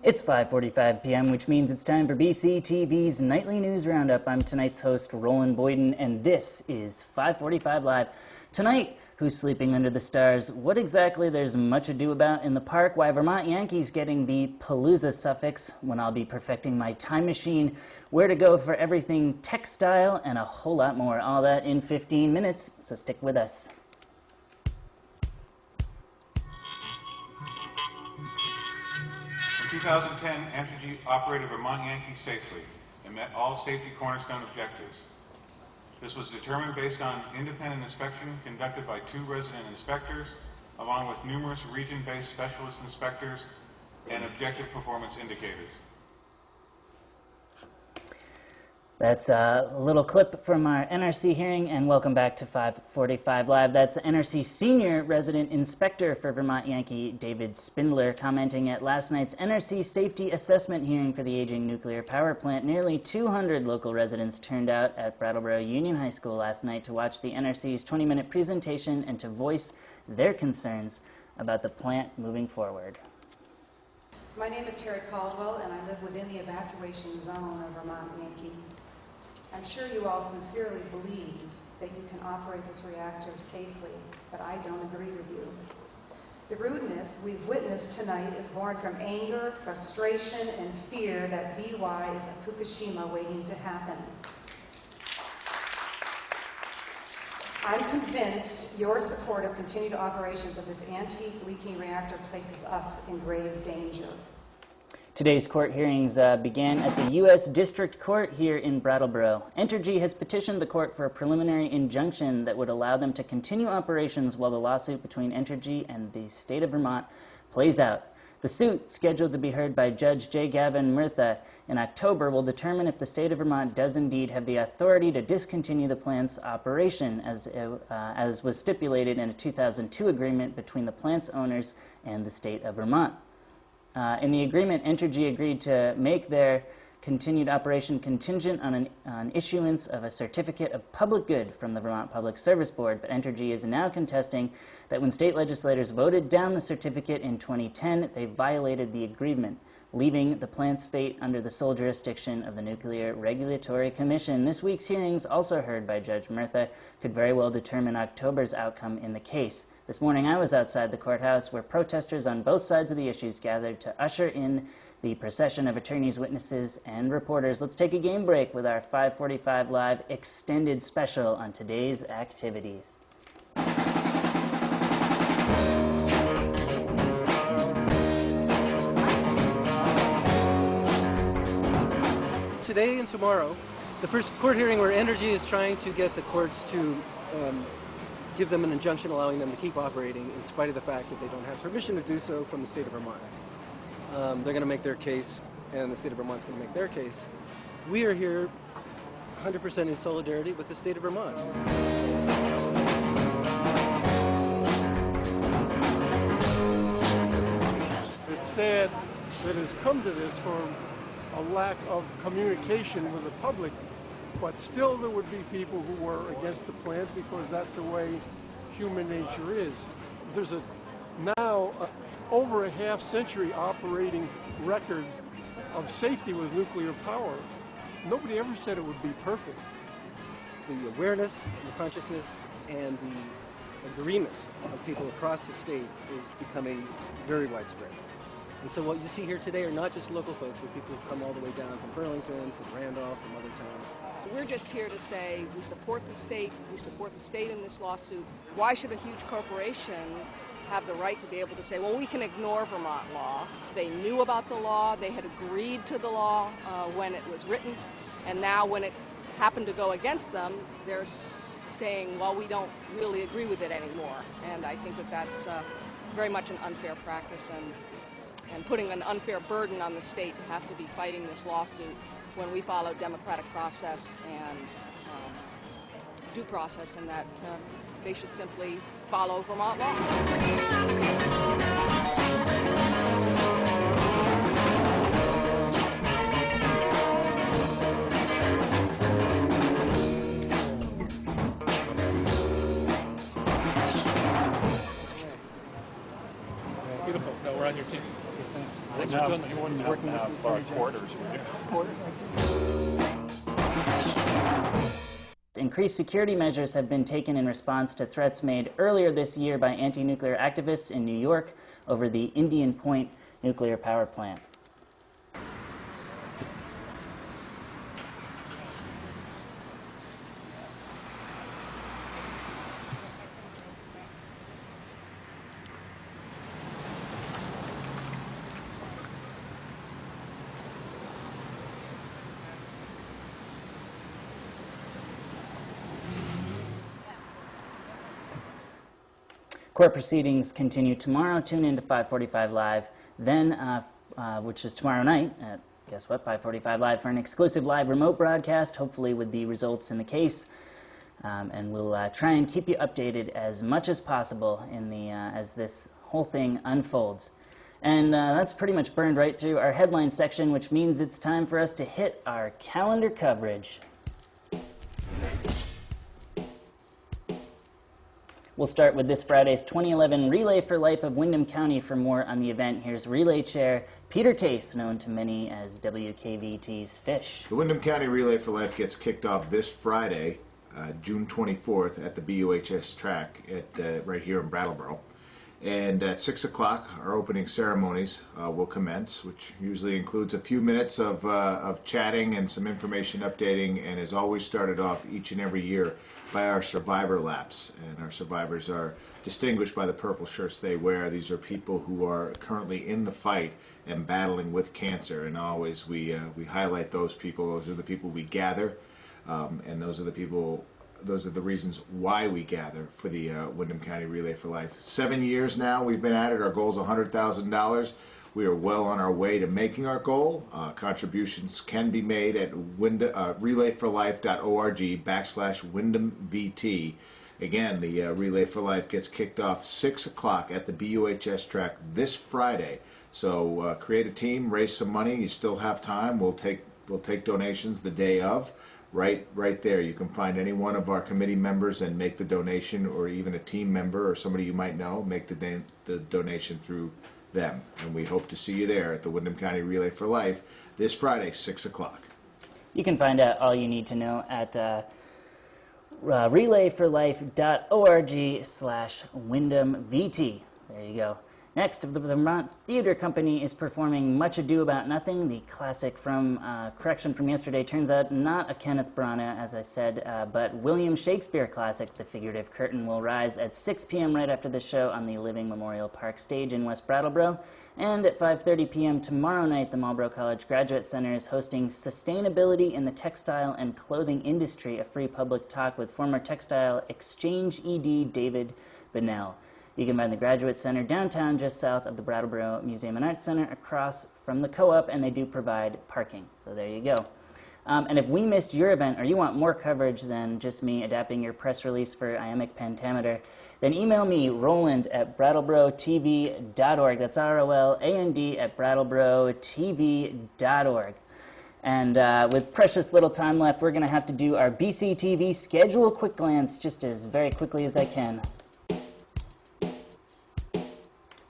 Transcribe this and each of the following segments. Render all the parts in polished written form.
It's 5:45 p.m., which means it's time for BC TV's Nightly News Roundup. I'm tonight's host, Roland Boyden, and this is 5:45 Live. Tonight, who's sleeping under the stars, what exactly there's much ado about in the park, why Vermont Yankees getting the Palooza suffix, when I'll be perfecting my time machine, where to go for everything textile, and a whole lot more. All that in 15 minutes, so stick with us. In 2010, Entergy operated Vermont Yankees safely and met all safety cornerstone objectives. This was determined based on independent inspection conducted by 2 resident inspectors, along with numerous region-based specialist inspectors and objective performance indicators. That's a little clip from our NRC hearing, and welcome back to 5:45 Live. That's NRC Senior Resident Inspector for Vermont Yankee, David Spindler, commenting at last night's NRC Safety Assessment hearing for the aging nuclear power plant. Nearly 200 local residents turned out at Brattleboro Union High School last night to watch the NRC's 20-minute presentation and to voice their concerns about the plant moving forward. My name is Terry Caldwell, and I live within the evacuation zone of Vermont Yankee. I'm sure you all sincerely believe that you can operate this reactor safely, but I don't agree with you. The rudeness we've witnessed tonight is born from anger, frustration, and fear that VY is a Fukushima waiting to happen. I'm convinced your support of continued operations of this antique leaking reactor places us in grave danger. Today's court hearings began at the U.S. District Court here in Brattleboro. Entergy has petitioned the court for a preliminary injunction that would allow them to continue operations while the lawsuit between Entergy and the state of Vermont plays out. The suit, scheduled to be heard by Judge J. Gavin Murtha in October, will determine if the state of Vermont does indeed have the authority to discontinue the plant's operation, as was stipulated in a 2002 agreement between the plant's owners and the state of Vermont. In the agreement, Entergy agreed to make their continued operation contingent on issuance of a certificate of public good from the Vermont Public Service Board, but Entergy is now contesting that when state legislators voted down the certificate in 2010, they violated the agreement, leaving the plant's fate under the sole jurisdiction of the Nuclear Regulatory Commission. This week's hearings, also heard by Judge Murtha, could very well determine October's outcome in the case. This morning I was outside the courthouse where protesters on both sides of the issues gathered to usher in the procession of attorneys, witnesses, and reporters. Let's take a game break with our 5:45 Live extended special on today's activities. Today and tomorrow, the first court hearing where Entergy is trying to get the courts to give them an injunction allowing them to keep operating in spite of the fact that they don't have permission to do so from the state of Vermont. They're going to make their case, and the state of Vermont's going to make their case. We are here 100% in solidarity with the state of Vermont. It's sad that it's come to this for a lack of communication with the public, but still there would be people who were against the plant because that's the way human nature is. There's now over a half-century operating record of safety with nuclear power. Nobody ever said it would be perfect. The awareness, the consciousness, and the agreement of people across the state is becoming very widespread. And so what you see here today are not just local folks, but people who've come all the way down from Burlington, from Randolph, from other towns. We're just here to say we support the state in this lawsuit. Why should a huge corporation have the right to be able to say, well, we can ignore Vermont law? They knew about the law, they had agreed to the law when it was written, and now when it happened to go against them, they're saying, well, we don't really agree with it anymore. And I think that that's very much an unfair practice and putting an unfair burden on the state to have to be fighting this lawsuit when we follow democratic process and due process, and that they should simply follow Vermont law. Beautiful. No, we're on your team. Thanks. You wouldn't have to have quarters, would you? Increased security measures have been taken in response to threats made earlier this year by anti-nuclear activists in New York over the Indian Point nuclear power plant. Court proceedings continue tomorrow. Tune in to 545 Live, then, which is tomorrow night at, guess what, 545 Live for an exclusive live remote broadcast, hopefully with the results in the case. And we'll try and keep you updated as much as possible in the, as this whole thing unfolds. And that's pretty much burned right through our headline section, which means it's time for us to hit our calendar coverage. We'll start with this Friday's 2011 Relay for Life of Windham County. For more on the event, here's Relay Chair Peter Case, known to many as WKVT's Fish. The Windham County Relay for Life gets kicked off this Friday, June 24th, at the BUHS track at, right here in Brattleboro. And at 6 o'clock, our opening ceremonies will commence, which usually includes a few minutes of chatting and some information updating, and is always started off each and every year by our survivor laps. And our survivors are distinguished by the purple shirts they wear. These are people who are currently in the fight and battling with cancer, and always we highlight those people. Those are the people we gather, and those are the people. Those are the reasons why we gather for the Windham County Relay for Life. 7 years now we've been at it. Our goal is $100,000. We are well on our way to making our goal. Contributions can be made at relayforlife.org/WindhamVT. Again, the Relay for Life gets kicked off 6 o'clock at the BUHS track this Friday. So create a team, raise some money. You still have time. We'll take donations the day of. Right there, you can find any one of our committee members and make the donation, or even a team member or somebody you might know, make the donation through them. And we hope to see you there at the Windham County Relay for Life this Friday, 6 o'clock. You can find out all you need to know at relayforlife.org/WindhamVT. There you go. Next, the Vermont Theater Company is performing Much Ado About Nothing. The classic from correction from yesterday turns out not a Kenneth Branagh, as I said, but William Shakespeare classic. The figurative curtain will rise at 6 p.m. right after the show on the Living Memorial Park stage in West Brattleboro. And at 5:30 p.m. tomorrow night, the Marlborough College Graduate Center is hosting Sustainability in the Textile and Clothing Industry, a free public talk with former Textile Exchange ED David Bennell. You can find the Graduate Center downtown, just south of the Brattleboro Museum and Arts Center, across from the co-op, and they do provide parking. So there you go. And if we missed your event, or you want more coverage than just me adapting your press release for iambic pentameter, then email me, roland@brattleboro.tv.org. That's ROLAND@brattleboro.tv.org. And with precious little time left, we're going to have to do our BCTV schedule quick glance just as very quickly as I can.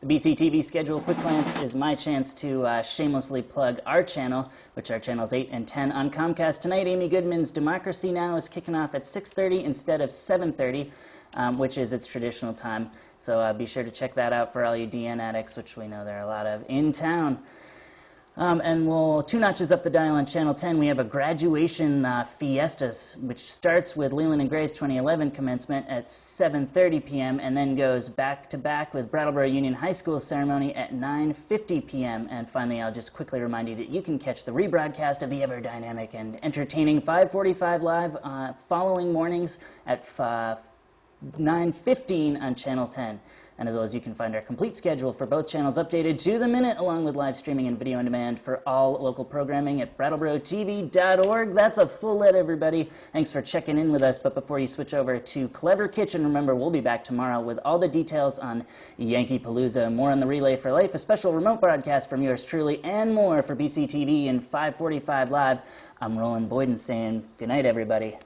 The BCTV schedule quick glance is my chance to shamelessly plug our channel, which are channels 8 and 10 on Comcast. Tonight, Amy Goodman's Democracy Now! Is kicking off at 6:30 instead of 7:30, which is its traditional time. So be sure to check that out for all you DN addicts, which we know there are a lot of in town. And we'll 2 notches up the dial on Channel 10. We have a graduation fiestas, which starts with Leland and Gray's 2011 commencement at 7:30 p.m. and then goes back to back with Brattleboro Union High School ceremony at 9:50 p.m. And finally, I'll just quickly remind you that you can catch the rebroadcast of the ever dynamic and entertaining 545 Live following mornings at 9:15 on Channel 10. And as always, you can find our complete schedule for both channels updated to the minute, along with live streaming and video on demand for all local programming at BrattleboroTV.org. That's a full lit, everybody. Thanks for checking in with us. But before you switch over to Clever Kitchen, remember, we'll be back tomorrow with all the details on Yankee Palooza, more on the Relay for Life, a special remote broadcast from yours truly, and more for BCTV and 545 Live. I'm Roland Boyden saying good night, everybody.